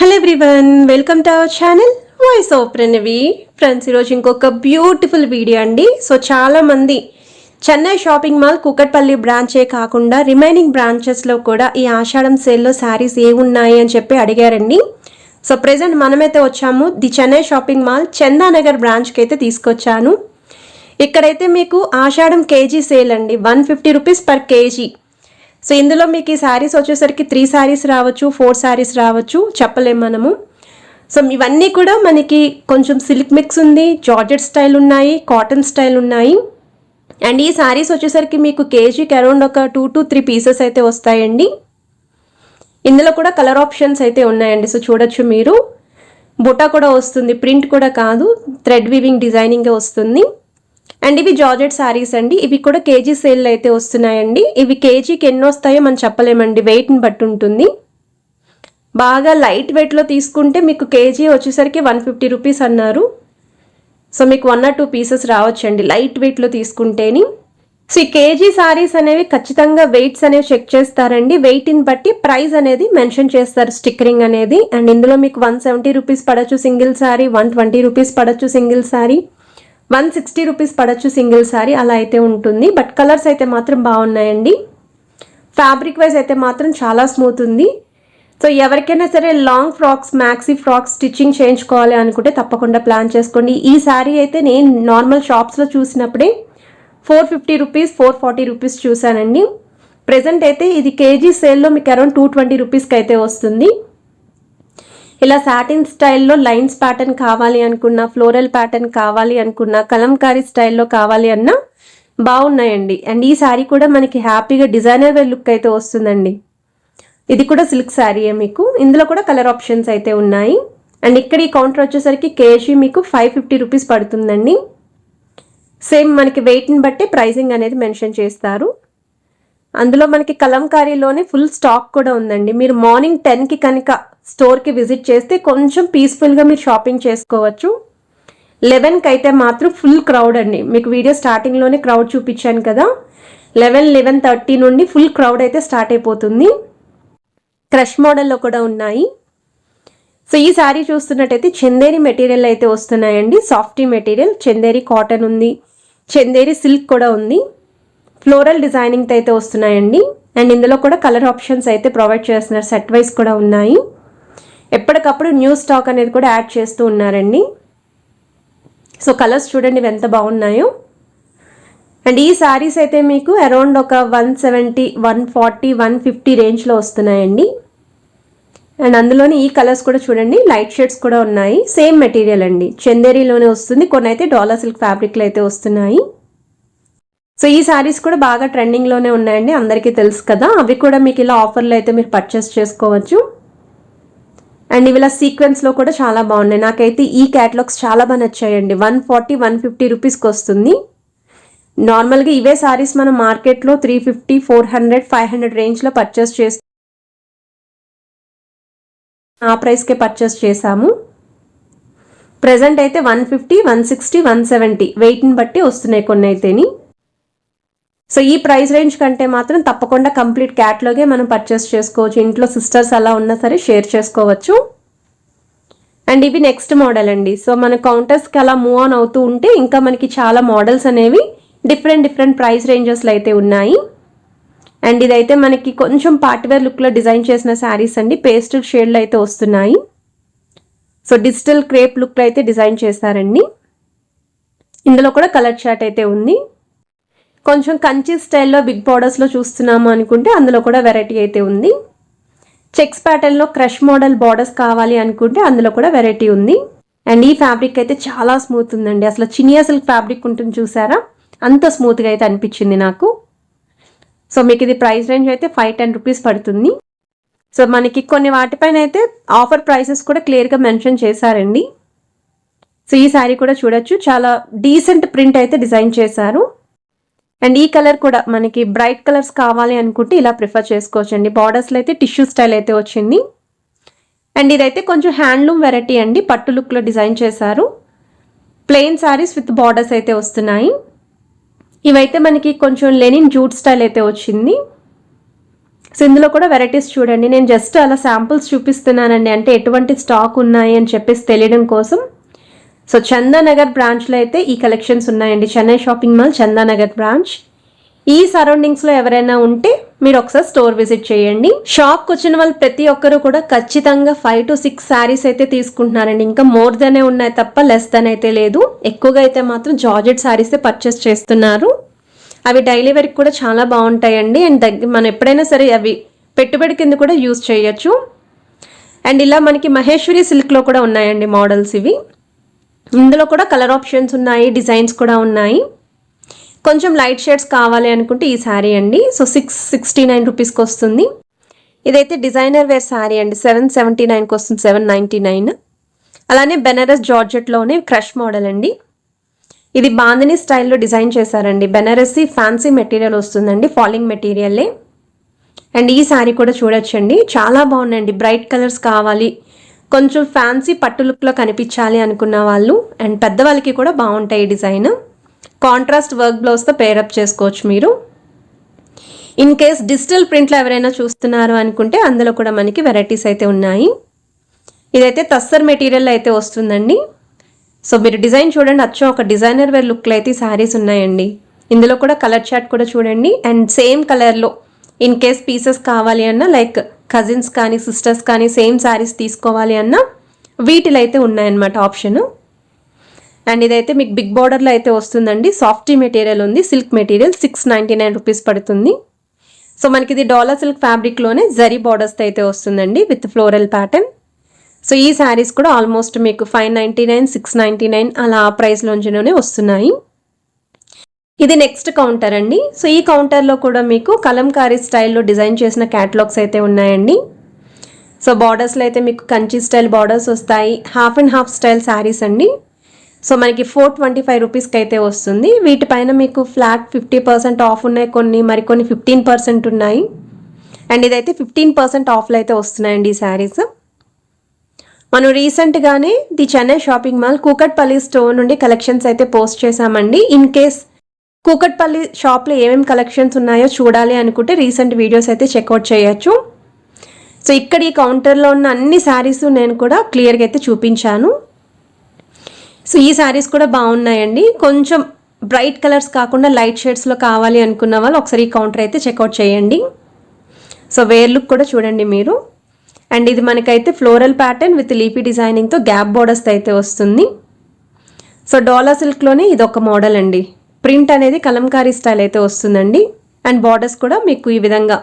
Hello everyone, welcome to our channel voice of Pranavi. Friends, ఈరోజు ఇంకొక beautiful video అండి. So చాలామంది చెన్నై షాపింగ్ మాల్ కూకట్పల్లి బ్రాంచే కాకుండా రిమైనింగ్ బ్రాంచెస్లో కూడా ఈ ఆషాఢం సేల్లో శారీస్ ఏమున్నాయి అని చెప్పి అడిగారండి. సో ప్రెజెంట్ మనమైతే వచ్చాము the Chennai shopping mall Chandanagar బ్రాంచ్కి అయితే తీసుకొచ్చాను. ఇక్కడైతే మీకు ఆషాఢం కేజీ సేల్ అండి, 150 రూపీస్ పర్ కేజీ. సో ఇందులో మీకు ఈ శారీస్ వచ్చేసరికి 3 శారీస్ రావచ్చు, 4 శారీస్ రావచ్చు, చెప్పలేము మనము. సో ఇవన్నీ కూడా మనకి కొంచెం సిల్క్ మిక్స్ ఉంది, జార్జెట్ స్టైల్ ఉన్నాయి, కాటన్ స్టైల్ ఉన్నాయి. అండ్ ఈ శారీస్ వచ్చేసరికి మీకు కేజీకి అరౌండ్ ఒక 2 to 3 పీసెస్ అయితే వస్తాయండి. ఇందులో కూడా కలర్ ఆప్షన్స్ అయితే ఉన్నాయండి. సో చూడొచ్చు మీరు, బుటా కూడా వస్తుంది, ప్రింట్ కూడా కాదు, థ్రెడ్ వీవింగ్ డిజైనింగ్ వస్తుంది. అండ్ ఇవి జార్జెట్ శారీస్ అండి. ఇవి కూడా కేజీ సేల్ అయితే వస్తున్నాయండి. ఇవి కేజీకి ఎన్ని వస్తాయో మనం చెప్పలేమండి, వెయిట్ని బట్టి ఉంటుంది. బాగా లైట్ వెయిట్లో తీసుకుంటే మీకు కేజీ వచ్చేసరికి 150 రూపీస్ అన్నారు. సో మీకు 1 or 2 పీసెస్ రావచ్చండి లైట్ వెయిట్లో తీసుకుంటేని. సో ఈ కేజీ శారీస్ అనేవి ఖచ్చితంగా వెయిట్స్ అనేవి చెక్ చేస్తారండి. వెయిట్ని బట్టి ప్రైస్ అనేది మెన్షన్ చేస్తారు, స్టిక్కరింగ్ అనేది. అండ్ ఇందులో మీకు 170 రూపీస్ పడచ్చు సింగిల్ శారీ, 120 రూపీస్ పడచ్చు సింగిల్ శారీ, 160 రూపీస్ పడచ్చు సింగిల్ శారీ, అలా అయితే ఉంటుంది. బట్ కలర్స్ అయితే మాత్రం బాగున్నాయండి. ఫ్యాబ్రిక్ వైజ్ అయితే మాత్రం చాలా స్మూత్ ఉంది. సో ఎవరికైనా సరే long frocks, maxi frocks stitching చేయించుకోవాలి అనుకుంటే తప్పకుండా ప్లాన్ చేసుకోండి. ఈ శారీ అయితే నేను నార్మల్ షాప్స్లో చూసినప్పుడే 450 రూపీస్, 440 రూపీస్ చూశానండి. ప్రెజెంట్ అయితే ఇది కేజీ సేల్లో మీకు అరౌండ్ 220 రూపీస్కి అయితే వస్తుంది. ఇలా సాటిన్ స్టైల్లో లైన్స్ ప్యాటర్న్ కావాలి అనుకున్నా, ఫ్లోరల్ ప్యాటర్న్ కావాలి అనుకున్నా, కలంకారీ స్టైల్లో కావాలి అన్నా బాగున్నాయండి. అండ్ ఈ శారీ కూడా మనకి హ్యాపీగా డిజైనర్ వేర్ లుక్ అయితే వస్తుందండి. ఇది కూడా సిల్క్ శారీయే మీకు. ఇందులో కూడా కలర్ ఆప్షన్స్ అయితే ఉన్నాయి. అండ్ ఇక్కడ ఈ కౌంటర్ వచ్చేసరికి కేజీ మీకు 550 రూపీస్ పడుతుందండి. సేమ్ మనకి వెయిట్ని బట్టి ప్రైజింగ్ అనేది మెన్షన్ చేస్తారు. అందులో మనకి కలంకారీలోనే ఫుల్ స్టాక్ కూడా ఉందండి. మీరు మార్నింగ్ 10కి కనుక స్టోర్కి విజిట్ చేస్తే కొంచెం పీస్ఫుల్గా మీరు షాపింగ్ చేసుకోవచ్చు. 11కి అయితే మాత్రం ఫుల్ క్రౌడ్ అండి. మీకు వీడియో స్టార్టింగ్లోనే క్రౌడ్ చూపించాను కదా, 11:30 నుండి ఫుల్ క్రౌడ్ అయితే స్టార్ట్ అయిపోతుంది. క్రష్ మోడల్లో కూడా ఉన్నాయి. సో ఈ శారీ చూస్తున్నట్టయితే చందేరి మెటీరియల్ అయితే వస్తున్నాయండి. సాఫ్టీ మెటీరియల్, చందేరి కాటన్ ఉంది, చందేరి సిల్క్ కూడా ఉంది, ఫ్లోరల్ డిజైనింగ్ అయితే వస్తున్నాయండి. అండ్ ఇందులో కూడా కలర్ ఆప్షన్స్ అయితే ప్రొవైడ్ చేస్తున్నారు, సెట్ వైజ్ కూడా ఉన్నాయి. ఎప్పటికప్పుడు న్యూ స్టాక్ అనేది కూడా యాడ్ చేస్తూ ఉన్నారండి. సో కలర్స్ చూడండి ఎంత బాగున్నాయో. అండ్ ఈ శారీస్ అయితే మీకు అరౌండ్ ఒక 170, 140, 150 రేంజ్లో వస్తున్నాయండి. అండ్ అందులోని ఈ కలర్స్ కూడా చూడండి, లైట్ షేడ్స్ కూడా ఉన్నాయి. సేమ్ మెటీరియల్ అండి, చందేరిలోనే వస్తుంది. కొన్ని అయితే డాలర్ సిల్క్ ఫ్యాబ్రిక్లో అయితే వస్తున్నాయి. సో ఈ శారీస్ కూడా బాగా ట్రెండింగ్లోనే ఉన్నాయండి, అందరికీ తెలుసు కదా. అవి కూడా మీకు ఇలా ఆఫర్లో అయితే మీరు పర్చేస్ చేసుకోవచ్చు. అండ్ ఇవి ఇలా సీక్వెన్స్లో కూడా చాలా బాగున్నాయి. నాకైతే ఈ క్యాటలాగ్స్ చాలా బాగా నచ్చాయండి. 140, 150 రూపీస్కి వస్తుంది. నార్మల్గా ఇవే శారీస్ మనం మార్కెట్లో 350, 400, 500 రేంజ్లో పర్చేస్ చేస్తాం. ఆ ప్రైస్కే పర్చేస్ చేసాము. ప్రెజెంట్ అయితే 150, 160, 170 వెయిట్ని బట్టి వస్తున్నాయి కొన్ని అయితేని. సో ఈ ప్రైస్ రేంజ్ కంటే మాత్రం తప్పకుండా కంప్లీట్ క్యాట్లాగే మనం పర్చేస్ చేసుకోవచ్చు. ఇంట్లో సిస్టర్స్ అలా ఉన్నా సరే షేర్ చేసుకోవచ్చు. అండ్ ఇవి నెక్స్ట్ మోడల్ అండి. సో మన కౌంటర్స్కి అలా మూవ్ ఆన్ అవుతూ ఉంటే ఇంకా మనకి చాలా మోడల్స్ అనేవి డిఫరెంట్ ప్రైస్ రేంజెస్లో అయితే ఉన్నాయి. అండ్ ఇదైతే మనకి కొంచెం పార్టీవేర్ లుక్లో డిజైన్ చేసిన శారీస్ అండి. పేస్టల్ షేడ్లో అయితే వస్తున్నాయి. సో డిజిటల్ క్రేప్ లుక్లో అయితే డిజైన్ చేశారండి. ఇందులో కూడా కలర్ చార్ట్ అయితే ఉంది. కొంచెం కంచి స్టైల్లో బిగ్ బార్డర్స్లో చూస్తున్నాము అనుకుంటే అందులో కూడా వెరైటీ అయితే ఉంది. చెక్స్ ప్యాటర్న్లో క్రష్ మోడల్ బార్డర్స్ కావాలి అనుకుంటే అందులో కూడా వెరైటీ ఉంది. అండ్ ఈ ఫ్యాబ్రిక్ అయితే చాలా స్మూత్ ఉందండి. అసలు చినియా సిల్క్ ఫ్యాబ్రిక్ ఉంటుంది చూసారా, అంత స్మూత్గా అయితే అనిపించింది నాకు. సో మీకు ఇది ప్రైస్ రేంజ్ అయితే 510 రూపీస్ పడుతుంది. సో మనకి కొన్ని వాటిపైన అయితే ఆఫర్ ప్రైసెస్ కూడా క్లియర్గా మెన్షన్ చేశారండి. సో ఈ శారీ కూడా చూడొచ్చు, చాలా డీసెంట్ ప్రింట్ అయితే డిజైన్ చేశారు. అండ్ ఈ కలర్ కూడా మనకి బ్రైట్ కలర్స్ కావాలి అనుకుంటే ఇలా ప్రిఫర్ చేసుకోవచ్చండి. బార్డర్స్లో అయితే టిష్యూ స్టైల్ అయితే వచ్చింది. అండ్ ఇదైతే కొంచెం హ్యాండ్లూమ్ వెరైటీ అండి, పట్టు లుక్లో డిజైన్ చేశారు. ప్లెయిన్ శారీస్ విత్ బార్డర్స్ అయితే వస్తున్నాయి. ఇవైతే మనకి కొంచెం లెనిన్ జూట్ స్టైల్ అయితే వచ్చింది. సో ఇందులో కూడా వెరైటీస్ చూడండి, నేను జస్ట్ అలా శాంపుల్స్ చూపిస్తున్నానండి, అంటే ఎటువంటి స్టాక్ ఉన్నాయి అని చెప్పేసి తెలియడం కోసం. సో చందానగర్ బ్రాంచ్లో అయితే ఈ కలెక్షన్స్ ఉన్నాయండి, Chennai shopping mall Chandanagar branch. ఈ సరౌండింగ్స్లో ఎవరైనా ఉంటే మీరు ఒకసారి స్టోర్ విజిట్ చేయండి. షాప్కి వచ్చిన వాళ్ళు ప్రతి ఒక్కరు కూడా ఖచ్చితంగా 5 to 6 శారీస్ అయితే తీసుకుంటున్నారండి. ఇంకా మోర్ దనే ఉన్నాయి తప్ప లెస్ దెన్ అయితే లేదు. ఎక్కువగా అయితే మాత్రం జార్జెట్ శారీసే పర్చేస్ చేస్తున్నారు. అవి డైలీ వేర్కి కూడా చాలా బాగుంటాయండి. అండ్ మనం ఎప్పుడైనా సరే అవి పెట్టుబడి కింద కూడా యూజ్ చేయొచ్చు. అండ్ ఇలా మనకి మహేశ్వరి సిల్క్లో కూడా ఉన్నాయండి మోడల్స్ ఇవి. ఇందులో కూడా కలర్ ఆప్షన్స్ ఉన్నాయి, డిజైన్స్ కూడా ఉన్నాయి. కొంచెం లైట్ షేడ్స్ కావాలి అనుకుంటే ఈ శారీ అండి. సో 669 రూపీస్కి వస్తుంది. ఇదైతే డిజైనర్ వేర్ శారీ అండి, 779కి వస్తుంది, 799. అలానే బెనారస్ జార్జెట్లోనే క్రష్ మోడల్ అండి. ఇది బాందిని స్టైల్లో డిజైన్ చేశారండి. బెనారసీ ఫ్యాన్సీ మెటీరియల్ వస్తుందండి, ఫాలింగ్ మెటీరియల్లే. అండ్ ఈ శారీ కూడా చూడొచ్చండి, చాలా బాగున్నాయండి. బ్రైట్ కలర్స్ కావాలి, కొంచెం ఫ్యాన్సీ పట్టు లుక్లో కనిపించాలి అనుకున్న వాళ్ళు, అండ్ పెద్దవాళ్ళకి కూడా బాగుంటాయి ఈ డిజైన్. కాంట్రాస్ట్ వర్క్ బ్లౌజ్తో పేరప్ చేసుకోవచ్చు మీరు. ఇన్ కేస్ డిజిటల్ ప్రింట్లో ఎవరైనా చూస్తున్నారు అనుకుంటే అందులో కూడా మనకి వెరైటీస్ అయితే ఉన్నాయి. ఇదైతే తస్సర్ మెటీరియల్ అయితే వస్తుందండి. సో మీరు డిజైన్ చూడండి, అచ్చం ఒక డిజైనర్ వేర్ లుక్లో అయితే శారీస్ ఉన్నాయండి. ఇందులో కూడా కలర్ చార్ట్ కూడా చూడండి. అండ్ సేమ్ కలర్లో ఇన్ కేస్ పీసెస్ కావాలి అన్నా, లైక్ కజిన్స్ కానీ సిస్టర్స్ కానీ సేమ్ శారీస్ తీసుకోవాలి అన్నా వీటిలో అయితే ఉన్నాయన్నమాట ఆప్షన్. అండ్ ఇదైతే మీకు బిగ్ బార్డర్లో అయితే వస్తుందండి. సాఫ్టీ మెటీరియల్ ఉంది, సిల్క్ మెటీరియల్, 699 రూపీస్ పడుతుంది. సో మనకి ఇది డాలర్ సిల్క్ ఫ్యాబ్రిక్లోనే జరీ బార్డర్స్తో అయితే వస్తుందండి విత్ ఫ్లోరల్ ప్యాటర్న్. సో ఈ శారీస్ కూడా ఆల్మోస్ట్ మీకు 599, 699 అలా ఆ ప్రైస్లోంచిలోనే వస్తున్నాయి. ఇది నెక్స్ట్ కౌంటర్ అండి. సో ఈ కౌంటర్లో కూడా మీకు కలంకారీ స్టైల్లో డిజైన్ చేసిన క్యాటలాగ్స్ అయితే ఉన్నాయండి. సో బార్డర్స్లో అయితే మీకు కంచి స్టైల్ బార్డర్స్ వస్తాయి, half and half style saris అండి. సో మనకి 425 రూపీస్కి అయితే వస్తుంది. వీటిపైన మీకు ఫ్లాట్ 50% ఆఫ్ ఉన్నాయి, మరికొన్ని 15% ఉన్నాయి. అండ్ ఇదైతే 15% ఆఫ్లో అయితే వస్తున్నాయండి ఈ శారీస్. మనం రీసెంట్గానే the Chennai shopping mall Kukatpally store నుండి కలెక్షన్స్ అయితే పోస్ట్ చేశామండి. ఇన్ కేస్ కూకట్పల్లి షాప్లో ఏమేమి కలెక్షన్స్ ఉన్నాయో చూడాలి అనుకుంటే రీసెంట్ వీడియోస్ అయితే చెక్అవుట్ చేయొచ్చు. సో ఇక్కడ ఈ కౌంటర్లో ఉన్న అన్ని శారీస్ నేను కూడా క్లియర్గా అయితే చూపించాను. సో ఈ శారీస్ కూడా బాగున్నాయండి. కొంచెం బ్రైట్ కలర్స్ కాకుండా లైట్ షేడ్స్లో కావాలి అనుకున్న వాళ్ళు ఒకసారి ఈ కౌంటర్ అయితే చెక్అవుట్ చేయండి. సో వేర్ లుక్ కూడా చూడండి మీరు. అండ్ ఇది మనకైతే ఫ్లోరల్ ప్యాటర్న్ విత్ లీపీ డిజైనింగ్తో గ్యాప్ బోర్డర్స్ అయితే వస్తుంది. సో డాలర్ సిల్క్లోనే ఇది ఒక మోడల్ అండి. ప్రింట్ అనేది కలంకారీ స్టైల్ అయితే వస్తుందండి. అండ్ బార్డర్స్ కూడా మీకు ఈ విధంగా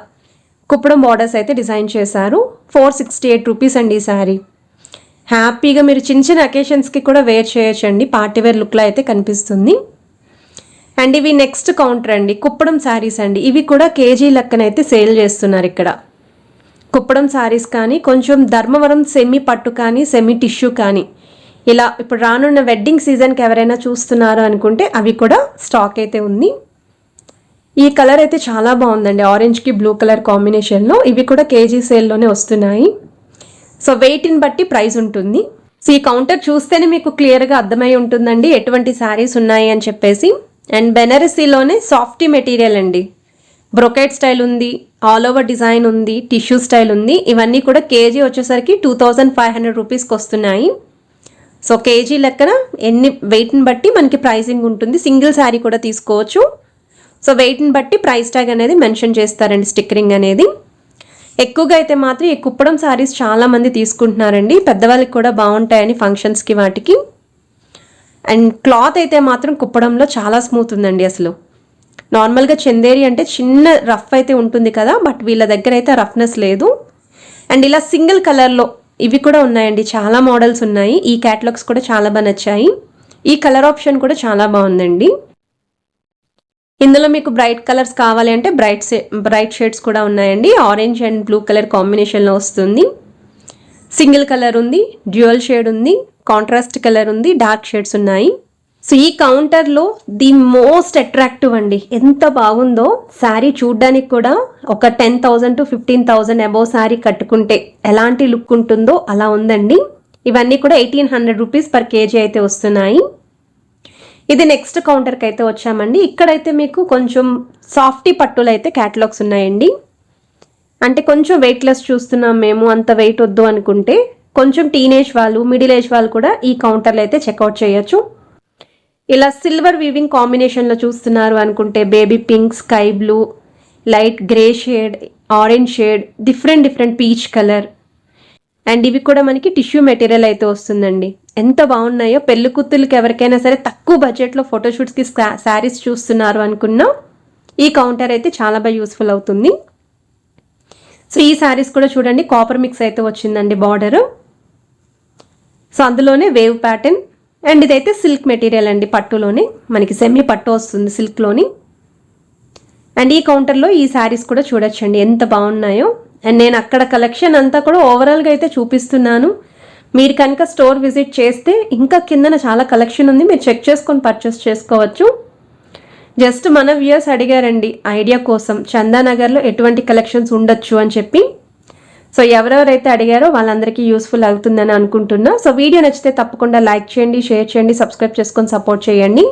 కుప్పడం బార్డర్స్ అయితే డిజైన్ చేశారు. 468 రూపీస్ అండి ఈ శారీ. హ్యాపీగా మీరు చిన్న చిన్న అకేషన్స్కి కూడా వేర్ చేయొచ్చండి, పార్టీవేర్ లుక్లో అయితే కనిపిస్తుంది. అండ్ ఇవి నెక్స్ట్ కౌంటర్ అండి, కుప్పడం శారీస్ అండి. ఇవి కూడా కేజీ లెక్కనైతే సేల్ చేస్తున్నారు ఇక్కడ. కుప్పడం శారీస్ కానీ, కొంచెం ధర్మవరం సెమీ పట్టు కానీ, సెమీ టిష్యూ కానీ, ఇలా ఇప్పుడు రానున్న వెడ్డింగ్ సీజన్కి ఎవరైనా చూస్తున్నారు అనుకుంటే అవి కూడా స్టాక్ అయితే ఉంది. ఈ కలర్ అయితే చాలా బాగుందండి, ఆరెంజ్కి బ్లూ కలర్ కాంబినేషన్లో. ఇవి కూడా కేజీ సేల్లోనే వస్తున్నాయి. సో వెయిట్ని బట్టి ప్రైస్ ఉంటుంది. సో ఈ కౌంటర్ చూస్తేనే మీకు క్లియర్గా అర్థమై ఉంటుందండి ఎటువంటి శారీస్ ఉన్నాయి అని చెప్పేసి. అండ్ బెనారసీలోనే సాఫ్టీ మెటీరియల్ అండి, బ్రొకెట్ స్టైల్ ఉంది, ఆల్ ఓవర్ డిజైన్ ఉంది, టిష్యూ స్టైల్ ఉంది. ఇవన్నీ కూడా కేజీ వచ్చేసరికి 2500 రూపీస్కి వస్తున్నాయి. సో కేజీ లెక్కన ఎన్ని వెయిట్ని బట్టి మనకి ప్రైసింగ్ ఉంటుంది. సింగిల్ శారీ కూడా తీసుకోవచ్చు. సో వెయిట్ని బట్టి ప్రైస్ ట్యాగ్ అనేది మెన్షన్ చేస్తారండి, స్టిక్కరింగ్ అనేది. ఎక్కువగా అయితే మాత్రం ఈ కుప్పడం శారీస్ చాలామంది తీసుకుంటున్నారండి, పెద్దవాళ్ళకి కూడా బాగుంటాయని ఫంక్షన్స్కి వాటికి. అండ్ క్లాత్ అయితే మాత్రం కుప్పడంలో చాలా స్మూత్ ఉందండి అసలు. నార్మల్గా చందేరి అంటే చిన్న రఫ్ అయితే ఉంటుంది కదా, బట్ వీళ్ళ దగ్గర అయితే రఫ్నెస్ లేదు. అండ్ ఇలా సింగిల్ కలర్లో ఇవి కూడా ఉన్నాయండి, చాలా మోడల్స్ ఉన్నాయి. ఈ క్యాటలాగ్స్ కూడా చాలా బాగా నచ్చాయి. ఈ కలర్ ఆప్షన్ కూడా చాలా బాగుందండి. ఇందులో మీకు బ్రైట్ కలర్స్ కావాలి అంటే బ్రైట్ షేడ్స్ కూడా ఉన్నాయండి. ఆరెంజ్ అండ్ బ్లూ కలర్ కాంబినేషన్లో వస్తుంది. సింగిల్ కలర్ ఉంది, డ్యూయల్ షేడ్ ఉంది, కాంట్రాస్ట్ కలర్ ఉంది, డార్క్ షేడ్స్ ఉన్నాయి. సో ఈ కౌంటర్లో ది మోస్ట్ అట్రాక్టివ్ అండి, ఎంత బాగుందో శారీ చూడ్డానికి కూడా. ఒక 10,000 to 15,000 అబోవ్ శారీ కట్టుకుంటే ఎలాంటి లుక్ ఉంటుందో అలా ఉందండి. ఇవన్నీ కూడా 1800 రూపీస్ పర్ కేజీ అయితే వస్తున్నాయి. ఇది నెక్స్ట్ కౌంటర్కి అయితే వచ్చామండి. ఇక్కడైతే మీకు కొంచెం సాఫ్టీ పట్టులు అయితే క్యాటలాగ్స్ ఉన్నాయండి. అంటే కొంచెం వెయిట్లెస్ చూస్తున్నాం మేము, అంత వెయిట్ వద్దు అనుకుంటే కొంచెం టీనేజ్ వాళ్ళు, మిడిల్ ఏజ్ వాళ్ళు కూడా ఈ కౌంటర్లో అయితే చెక్అవుట్ చేయొచ్చు. ఇలా సిల్వర్ వీవింగ్ కాంబినేషన్లో చూస్తున్నారు అనుకుంటే baby pink, sky blue, light grey shade, orange shade, different peach colour. And ఇవి కూడా మనకి టిష్యూ మెటీరియల్ అయితే వస్తుందండి. ఎంత బాగున్నాయో, పెళ్లి కూతుళ్ళకి ఎవరికైనా సరే తక్కువ బడ్జెట్లో ఫోటోషూట్స్కి శారీస్ చూస్తున్నారు అనుకున్నా ఈ కౌంటర్ అయితే చాలా బాగా యూస్ఫుల్ అవుతుంది. సో ఈ శారీస్ కూడా చూడండి, కాపర్ మిక్స్ అయితే వచ్చిందండి బార్డర్. సో అందులోనే వేవ్ ప్యాటర్న్. అండ్ ఇదైతే సిల్క్ మెటీరియల్ అండి, పట్టులోనే మనకి సెమీ పట్టు వస్తుంది సిల్క్లోని. అండ్ ఈ కౌంటర్లో ఈ శారీస్ కూడా చూడొచ్చండి ఎంత బాగున్నాయో. అండ్ నేను అక్కడ కలెక్షన్ అంతా కూడా ఓవరాల్గా అయితే చూపిస్తున్నాను. మీరు కనుక స్టోర్ విజిట్ చేస్తే ఇంకా కిందన చాలా కలెక్షన్ ఉంది, మీరు చెక్ చేసుకొని పర్చేస్ చేసుకోవచ్చు. జస్ట్ మన వ్యూయర్స్ అడిగారండి ఐడియా కోసం చందానగర్లో ఎటువంటి కలెక్షన్స్ ఉండొచ్చు అని చెప్పి. సో ఎవరెవరైతే అడిగారో వాళ్ళందరికీ యూస్ఫుల్ అవుతుందని అనుకుంటున్నా. సో వీడియో నచ్చితే తప్పకుండా లైక్ చేయండి, షేర్ చేయండి, సబ్స్క్రైబ్ చేసుకొని సపోర్ట్ చేయండి.